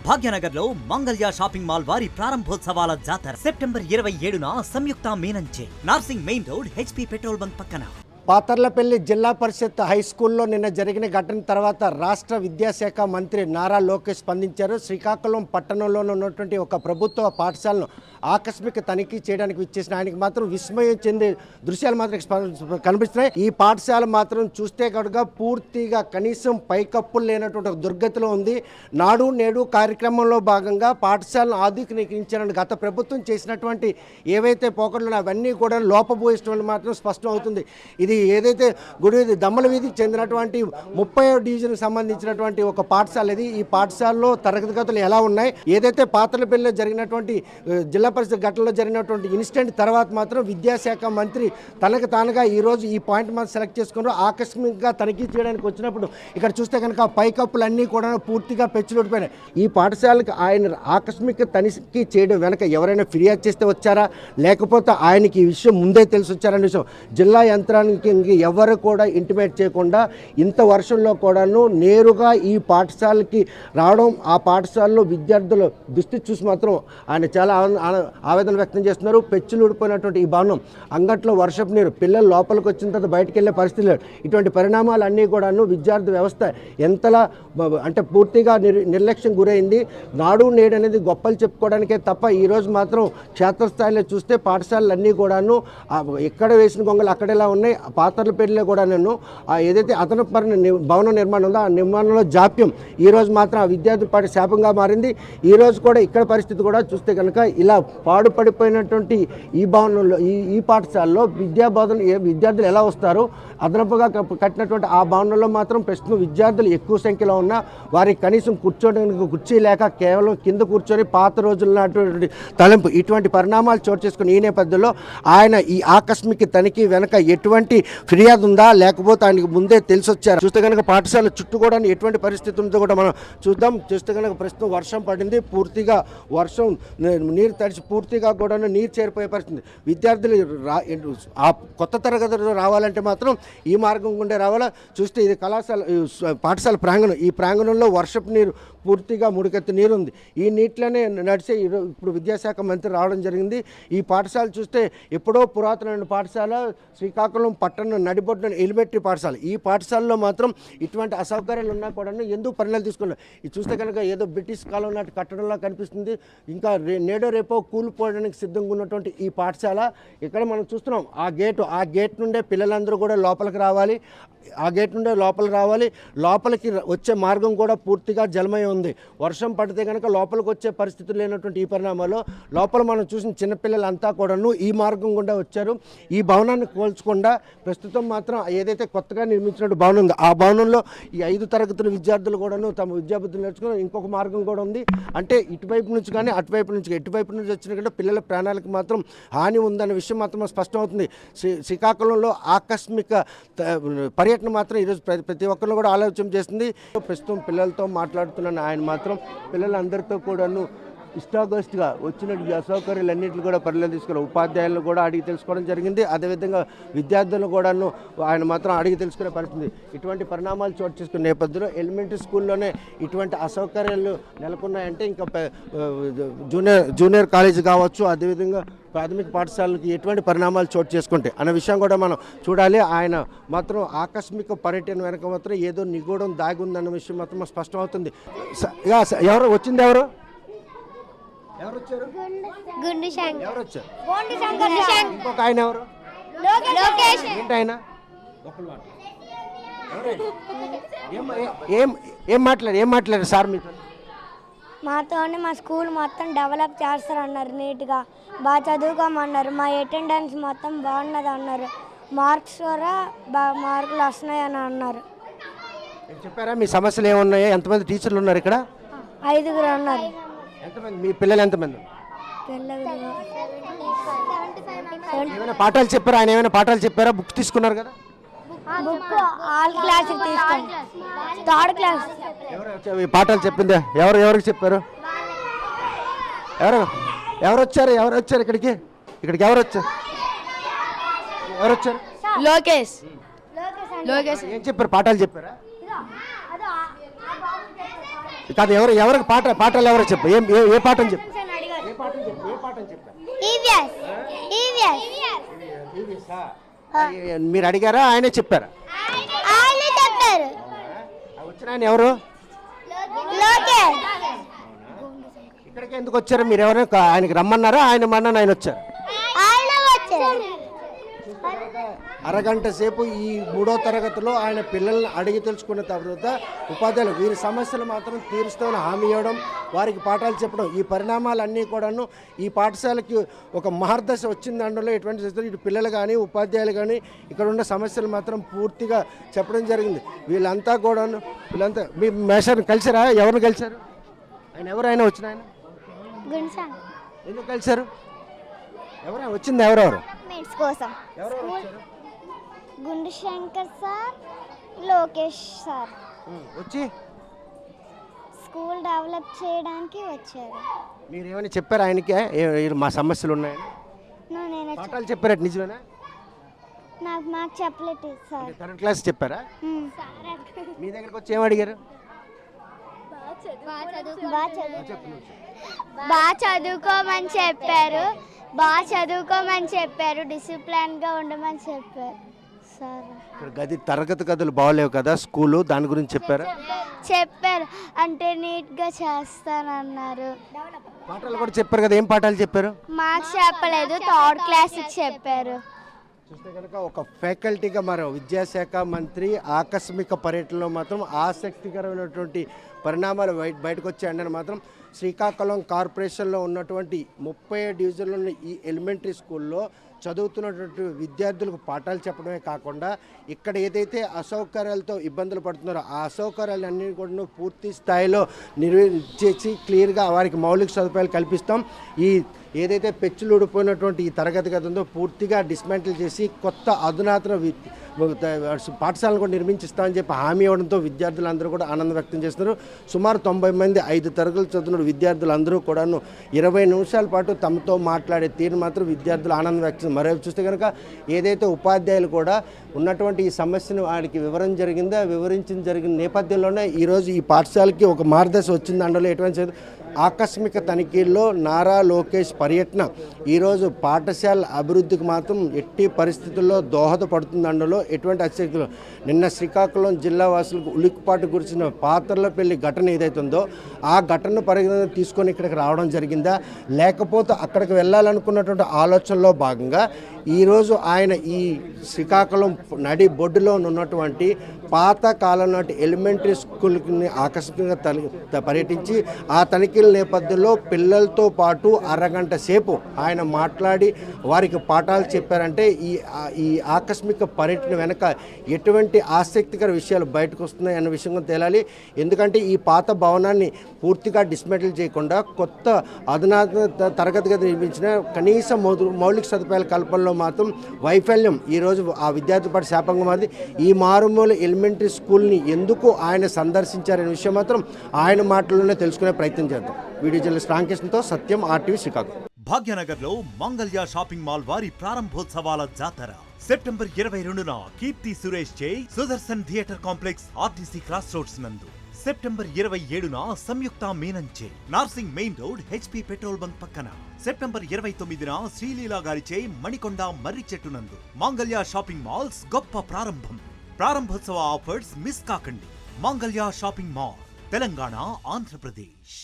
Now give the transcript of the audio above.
భాగ్యనగర్ లో Mangalya shopping mall వారి ప్రారంభోత్సవాల జాతర సెప్టెంబర్ 27న సంయుక్త మీనంచే Narsing main road HP petrol bunk పక్కన. పాతర్లపల్లి జిల్లా పరిషత్ హై స్కూల్లో నిన్న జరిగిన ఘటన తర్వాత రాష్ట్ర విద్యాశాఖ మంత్రి నారా లోకేష్ స్పందించారు. శ్రీకాకుళం పట్టణంలో ఉన్నటువంటి ఒక ప్రభుత్వ పాఠశాలను ఆకస్మిక తనిఖీ చేయడానికి విచ్చేసిన ఆయనకి మాత్రం విస్మయం చెందే దృశ్యాలు మాత్రం కనిపిస్తున్నాయి. ఈ పాఠశాల మాత్రం చూస్తే కనుక పూర్తిగా కనీసం పైకప్పులు లేనటువంటి ఒక దుర్గతిలో ఉంది. నాడు నేడు కార్యక్రమంలో భాగంగా పాఠశాలను ఆధునీకరించాలని గత ప్రభుత్వం చేసినటువంటి ఏవైతే పోకడలు అవన్నీ కూడా లోపబోయిస్తున్నట్టు మాత్రం స్పష్టం అవుతుంది. ఇది ఏదైతే దమ్మల వీధికి చెందినటువంటి 30వ డివిజన్కి సంబంధించినటువంటి ఒక పాఠశాల ఇది. ఈ పాఠశాలలో తరగతి గదులు ఎలా ఉన్నాయి, ఏదైతే పాతర్లపల్లిలో జరిగినటువంటి జిల్లా పరిషత్ ఘటనలో జరిగినటువంటి ఇన్సిడెంట్ తర్వాత మాత్రం విద్యాశాఖ మంత్రి తనకు తానుగా ఈరోజు ఈ పాయింట్ మాత్రం సెలెక్ట్ చేసుకున్నారు. ఆకస్మికంగా తనిఖీ చేయడానికి వచ్చినప్పుడు ఇక్కడ చూస్తే కనుక పైకప్పులన్నీ కూడా పూర్తిగా పెచ్చులుడిపోయినాయి. ఈ పాఠశాలకు ఆయన ఆకస్మిక తనిఖీ చేయడం వెనక ఎవరైనా ఫిర్యాదు చేస్తే వచ్చారా, లేకపోతే ఆయనకి ఈ విషయం ముందే తెలిసి వచ్చారనే విషయం జిల్లా యంత్రానికి ఎవరు కూడా ఇంటిమేట్ చేయకుండా ఇంత వర్షంలో కూడాను నేరుగా ఈ పాఠశాలకి రావడం, ఆ పాఠశాలలో విద్యార్థుల దుస్థితి చూసి మాత్రం ఆయన చాలా ఆవేదన వ్యక్తం చేస్తున్నారు. పెచ్చులు ఊడిపోయినటువంటి ఈ భవనం, అంగట్లో వర్షపు నీరు, పిల్లలు లోపలికి వచ్చిన తర్వాత బయటకు వెళ్ళే పరిస్థితి లేదు. ఇటువంటి పరిణామాలన్నీ కూడాను విద్యార్థి వ్యవస్థ ఎంతలా అంటే పూర్తిగా నిర్లక్ష్యం గురైంది. నాడు నేడు అనేది గొప్పలు చెప్పుకోవడానికే తప్ప ఈరోజు మాత్రం క్షేత్రస్థాయిలో చూస్తే పాఠశాలలన్నీ కూడాను ఎక్కడ వేసిన గొంగలు అక్కడేలా ఉన్నాయి. పాతర్లపల్లిలో కూడా నేను ఏదైతే అదనపు భవన నిర్మాణం ఉందో ఆ నిర్మాణంలో జాప్యం ఈరోజు మాత్రం ఆ విద్యార్థి పాటి శాపంగా మారింది. ఈరోజు కూడా ఇక్కడ పరిస్థితి కూడా చూస్తే కనుక ఇలా పాడుపడిపోయినటువంటి ఈ భవనంలో ఈ పాఠశాలలో విద్యార్థులు ఎలా వస్తారు, అదనపుగా కట్టినటువంటి ఆ భవనంలో మాత్రం ప్రస్తుతం విద్యార్థులు ఎక్కువ సంఖ్యలో ఉన్నా వారికి కనీసం కూర్చోడానికి కుర్చీ లేక కేవలం కింద కూర్చొని పాత రోజులటువంటి తలంపు ఇటువంటి పరిణామాలు చోటు చేసుకుని ఈ నేపథ్యంలో ఆయన ఈ ఆకస్మిక తనిఖీ వెనక ఎటువంటి ఫిర్యాదు ఉందా, లేకపోతే ఆయనకి ముందే తెలిసి వచ్చారు. చూస్తే కనుక పాఠశాల చుట్టూ కూడా ఎటువంటి పరిస్థితి ఉందో కూడా మనం చూద్దాం. చూస్తే కనుక ప్రస్తుతం వర్షం పడింది, పూర్తిగా వర్షం నీరు తడిచి పూర్తిగా కూడా నీరు చేరిపోయే పరిస్థితి. విద్యార్థులు ఆ కొత్త తరగతులు రావాలంటే మాత్రం ఈ మార్గం గుండే రావాలా. చూస్తే ఇది పాఠశాల ప్రాంగణం. ఈ ప్రాంగణంలో వర్షపు నీరు పూర్తిగా ముడికెత్తి నీరు ఉంది. ఈ నీటిలోనే నడిచే ఇప్పుడు విద్యాశాఖ మంత్రి రావడం జరిగింది. ఈ పాఠశాల చూస్తే ఎప్పుడో పురాతనమైన పాఠశాల, శ్రీకాకుళం పట్టణం నడిబొడ్డున ఎలిమెంటరీ పాఠశాల. ఈ పాఠశాలలో మాత్రం ఇటువంటి అసౌకర్యాలు ఉన్నా కూడా ఎందుకు పరిణామాలు తీసుకున్నారు. ఇది చూస్తే కనుక ఏదో బ్రిటిష్ కాలం నాటి కట్టడంలా కనిపిస్తుంది. ఇంకా నేడో రేపో కూలిపోవడానికి సిద్ధంగా ఉన్నటువంటి ఈ పాఠశాల ఇక్కడ మనం చూస్తున్నాం. ఆ గేట్ నుండే పిల్లలందరూ కూడా లోపలికి రావాలి. ఆ గేట్ నుండే లోపలికి వచ్చే మార్గం కూడా పూర్తిగా జలమయం ఉంది. వర్షం పడితే కనుక లోపలికి వచ్చే పరిస్థితులు లేనటువంటి ఈ పరిణామాల్లో లోపల మనం చూసిన చిన్నపిల్లలంతా కూడాను ఈ మార్గం గుండా వచ్చారు. ఈ భవనాన్ని కోల్చకుండా ప్రస్తుతం మాత్రం ఏదైతే కొత్తగా నిర్మించినట్టు భవనం ఉందో ఆ భవనంలో ఈ 5 తరగతుల విద్యార్థులు కూడాను తమ విద్యాబుద్ధులు నేర్చుకుని ఇంకొక మార్గం కూడా ఉంది. అంటే ఇటువైపు నుంచి కానీ ఎటువైపు నుంచి వచ్చిన కంటే పిల్లల ప్రాణాలకు మాత్రం హాని ఉందన్న విషయం మాత్రం స్పష్టమవుతుంది. శ్రీకాకుళంలో ఆకస్మిక పర్యటన మాత్రం ఈరోజు ప్రతి ఒక్కరిని కూడా ఆలోచన చేస్తుంది. ప్రస్తుతం పిల్లలతో మాట్లాడుతున్న ఆయన మాత్రం పిల్లలందరితో కూడాను ఇష్టాగోష్ఠిగా వచ్చినట్టు అసౌకర్యాలన్నింటినీ కూడా పరిణామాలు తీసుకున్నారు. ఉపాధ్యాయులను కూడా అడిగి తెలుసుకోవడం జరిగింది. అదేవిధంగా విద్యార్థులను కూడాను ఆయన మాత్రం అడిగి తెలుసుకునే పరిస్థితి. ఇటువంటి పరిణామాలు చోటు చేసుకునే నేపథ్యంలో ఎలిమెంటరీ స్కూల్లోనే ఇటువంటి అసౌకర్యాలు నెలకొన్నాయంటే ఇంకా జూనియర్ కాలేజీ కావచ్చు, అదేవిధంగా ప్రాథమిక పాఠశాలకి ఎటువంటి పరిణామాలు చోటు చేసుకుంటే అన్న విషయం కూడా మనం చూడాలి. ఆయన మాత్రం ఆకస్మిక పర్యటన వెనక మాత్రం ఏదో నిగూఢం దాగి ఉందన్న విషయం మాత్రం స్పష్టమవుతుంది. ఎవరు వచ్చింది? ఎవరు వచ్చారు? ఎవరు వచ్చారు? ఇంకొక ఆయన ఎవరు? ఏంటి ఆయన? ఏం మాట్లాడారు సార్ మీతో? మాతోనే మా స్కూల్ మొత్తం డెవలప్ చేస్తారన్నారు, నీట్గా బాగా చదువుకోమన్నారు, మా అటెండెన్స్ మొత్తం బాగున్నది అన్నారు, మార్క్స్ కూడా మార్కులు వస్తున్నాయని అన్నారు. చెప్పారా మీ సమస్యలు ఏమున్నాయో? ఎంతమంది టీచర్లు ఉన్నారు ఇక్కడ? 5 ఉన్నారు. ఎంతమంది మీ పిల్లలు? ఎంతమంది ఏమైనా పాఠాలు చెప్పారా? ఆయన ఏమైనా పాఠాలు చెప్పారా? బుక్స్ తీసుకున్నారు కదా? బుక్ ఆల్ క్లాస్ తీసుకోండి, 3rd క్లాస్. ఎవరు పాఠాలు చెప్పిందే? ఎవరికి చెప్పారు? ఎవరు వచ్చారు ఇక్కడికి ఎవరు వచ్చారు? లోకేష్. ఏం చెప్పారు? పాఠాలు చెప్పారా? కాదు ఎవరికి పాటలు ఎవరో చెప్పు ఏ పాఠం చెప్పు మీరు అడిగారా ఆయనే చెప్పారా వచ్చిన ఆయన ఎవరు ఇక్కడికి ఎందుకు వచ్చారు మీరు ఎవరైనా ఆయనకి రమ్మన్నారా ఆయన వచ్చారు అరగంట సేపు ఈ 3వ తరగతిలో ఆయన పిల్లల్ని అడిగి తెలుసుకున్న తర్వాత ఉపాధ్యాయులు వీరి సమస్యలు మాత్రం తీరుస్తామని హామీ ఇవ్వడం వారికి పాఠాలు చెప్పడం ఈ పరిణామాలన్నీ కూడాను ఈ పాఠశాలకి ఒక మహర్దశ వచ్చింది. అందులో ఎటువంటి ఇటు పిల్లలు కానీ ఉపాధ్యాయులు కానీ ఇక్కడ ఉన్న సమస్యలు మాత్రం పూర్తిగా చెప్పడం జరిగింది. వీళ్ళంతా మీ మేషాన్ని కలిసారా? ఎవరిని కలిశారు? ఆయన వచ్చిన ఆయన ఎందుకు కలిశారు? ఎవరైనా వచ్చింది? ఎవరెవరు కోసం గుండు శంకర్ సార్, లోకేష్ సార్ వచ్చి స్కూల్ డెవలప్ చేయడానికి వచ్చారు. మీరు ఏమైనా చెప్పారు ఆయనకే మా సమస్యలు ఉన్నాయని? పాఠాలు చెప్పారట నిజమేనా? మాకు చెప్పలేదు సార్. థర్డ్ క్లాస్ చెప్పారా? మీ దగ్గరకు వచ్చి ఏం అడిగారు? బాగా చదువుకోమని చెప్పారు, డిసిప్లిన్గా ఉండమని చెప్పారు సార్. ఇక్కడ తరగతి గదులు బాగోలేవు కదా స్కూలు, దాని గురించి చెప్పారు అంటే నీట్గా చేస్తానన్నారు. పాఠాలు కూడా చెప్పారు కదా, ఏం పాఠాలు చెప్పారు? మాకు చెప్పలేదు, థర్డ్ క్లాస్ చెప్పారు. చూస్తే కనుక ఒక ఫ్యాకల్టీగా మరో విద్యాశాఖ మంత్రి ఆకస్మిక పర్యటనలో మాత్రం ఆసక్తికరమైనటువంటి పరిణామాలు బయటకు వచ్చాయని మాత్రం శ్రీకాకుళం కార్పొరేషన్లో ఉన్నటువంటి 30 డివిజన్లో ఉన్న ఈ ఎలిమెంటరీ స్కూల్లో చదువుతున్నటువంటి విద్యార్థులకు పాఠాలు చెప్పడమే కాకుండా ఇక్కడ ఏదైతే అసౌకర్యాలతో ఇబ్బందులు పడుతున్నారో ఆ అసౌకర్యాలన్నీ కూడా పూర్తి స్థాయిలో నిర్వహించేసి క్లియర్గా వారికి మౌలిక సదుపాయాలు కల్పిస్తాం. ఈ ఏదైతే పెచ్చులు ఊడిపోయినటువంటి ఈ తరగతి గది ఉందో పూర్తిగా డిస్మాంటిల్ చేసి కొత్త అధునాతన పాఠశాలను కూడా నిర్మించిస్తామని చెప్పి హామీ ఇవ్వడంతో విద్యార్థులందరూ కూడా ఆనందం వ్యక్తం చేస్తున్నారు. సుమారు 90 మంది 5 తరగతులు చదువుతున్న విద్యార్థులందరూ కూడాను 20 నిమిషాల పాటు తమతో మాట్లాడే తీరు మాత్రం విద్యార్థులు ఆనందం వ్యక్తం. మరోవైపు చూస్తే కనుక ఏదైతే ఉపాధ్యాయులు కూడా ఉన్నటువంటి ఈ సమస్యను వారికి వివరించిన జరిగిన నేపథ్యంలోనే ఈరోజు ఈ పాఠశాలకి ఒక మార్గదర్శి వచ్చింది. అందులో ఎటువంటి ఆకస్మిక తనిఖీల్లో నారా లోకేష్ పర్యటన ఈరోజు పాఠశాల అభివృద్ధికి మాత్రం ఎట్టి పరిస్థితుల్లో దోహదపడుతుంది. అందులో ఎటువంటి అత్యక్తులు నిన్న శ్రీకాకుళం జిల్లా వాసులకు ఉలిక్కిపాటు గురించిన పాత్రలపల్లి ఘటన ఏదైతే ఉందో ఆ ఘటనను పరిగణన తీసుకొని ఇక్కడికి రావడం జరిగిందా, లేకపోతే అక్కడికి వెళ్ళాలనుకున్నటువంటి ఆలోచనలో భాగంగా ఈరోజు ఆయన ఈ శ్రీకాకుళం నడి బొడ్డులో ఉన్నటువంటి పాత కాలం నాటి ఎలిమెంటరీ స్కూల్ని ఆకస్మికంగా పర్యటించి ఆ తనిఖీల నేపథ్యంలో పిల్లలతో పాటు అరగంట సేపు ఆయన మాట్లాడి వారికి పాఠాలు చెప్పారంటే ఈ ఆకస్మిక పర్యటన వెనక ఎటువంటి ఆసక్తికర విషయాలు బయటకు వస్తున్నాయి అన్న విషయం తేలాలి. ఎందుకంటే ఈ పాత భవనాన్ని పూర్తిగా డిస్మెంటిల్ చేయకుండా కొత్త అధునాతన తరగతి గది నిర్మించిన కనీస మౌలిక సదుపాయాల కల్పనలో మాత్రం వైఫల్యం ఈరోజు ఆ విద్యార్థి పాటు శాపంగా మారింది. ఈ మారుమూల ఎలిమెంటరీ స్కూల్ని ఎందుకు ఆయన సందర్శించారనే విషయం మాత్రం ఆయన మాటల్లోనే తెలుసుకునే ప్రయత్నం చేద్దాం. వీడియో జర్నలిస్ట్ రామకృష్ణతో సత్యం, RTV శ్రీకాకుళం. భాగ్యనగర్లో మంగళ్య షాపింగ్ మాల్ వారి ప్రారంభోత్సవాల జాతర సెప్టెంబర్ 22న కీర్తి సురేష్ చే Sudarshan theatre complex RTC cross roads నందు, సెప్టెంబర్ 27న సంయుక్త మీనన్ చే Narsing main road HP petrol bunk పక్కన, సెప్టెంబర్ 29న శ్రీలీలా గారిచే మణికొండ మర్రి చెట్టు నందు మంగళ్య షాపింగ్ మాల్స్ గొప్ప ప్రారంభం. ప్రారంభోత్సవ ఆఫర్స్ మిస్ కాకండి. Mangalya shopping mall, Telangana, Andhra Pradesh.